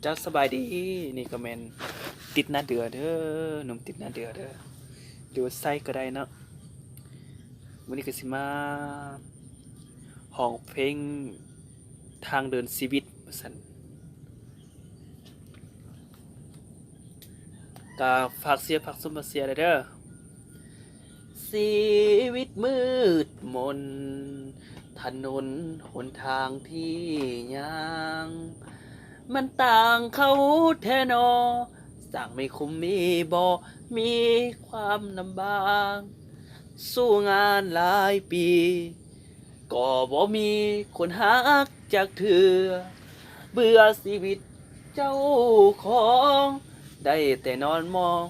เจ้าสบายดีนี่ก็แมนติดหน้าเดือเด้อหนุ่มติดหน้าเดือเด้อหรือว่าไส้ก็ได้เนาะวันนี้ก็สิมาห้องเพลงทางเดินชีวิตว่าซั่นก็ฝากเสียร์ฝากซุมมาเสียร์เด้อชีวิตมืดมนถนนหนทางที่ยางมันต่างเขาแท้นอสั่งไม่คุ้มมีบ่มีความลำบากสู้งานหลายปีก็บ่มีคนฮักจากเธอเบื่อชีวิตเจ้าของได้แต่นอนมอง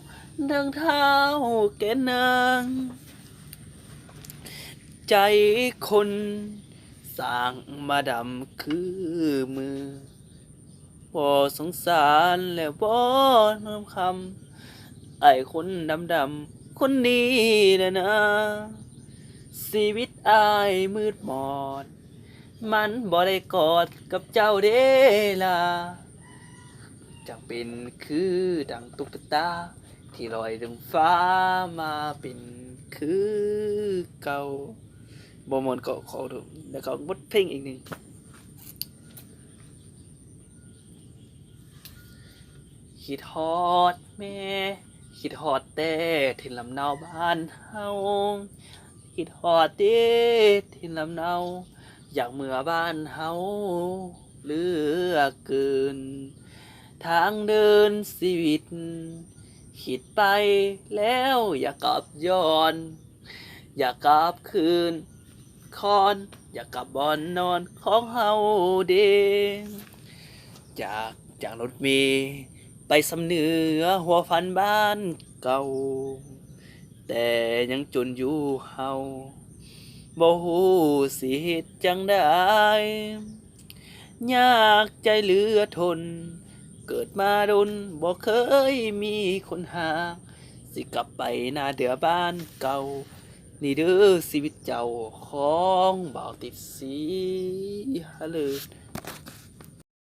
ดังเท้าแกนางใจคนสร้างมาดำคือมือบ่สงสารแล้วบ่น้ำคำไอ้คนดำคนนี้แหละนะชีวิตอายมืดมนมันบ่ได้กอดกับเจ้าเด้ล่ะจังเป็นคือดังตุ๊กตาที่ลอยดึงฟ้ามาเป็นคือเก่าบ่มวนก็ขอดูแล้วก็บทเพลงอีกหนึ่งคิดฮอดแม่คิดฮอดแต่ถิ่นลำเนาบ้านเฮาคิดฮอดเด้ถิ่นลำเนาอยากเมื่อบ้านเฮาเหลือเกินทางเดินชีวิตคิดไปแล้วอยากกลับย้อนอยากกลับคืนคอนอยากกลับบ่อนนอนของเฮาเด้จากรถเมล์ไปสำเหนือหัวฟันบ้านเก่าแต่ยังจนอยู่เฮาบ่ฮู้สิเฮ็ดจังได๋ยากใจเหลือทนเกิดมาดนบ่เคยมีคนหาสิกลับไปหน้าเดือบ้านเก่านี่เด้อชีวิตเจ้าของบ่าวติดสีฮะเลย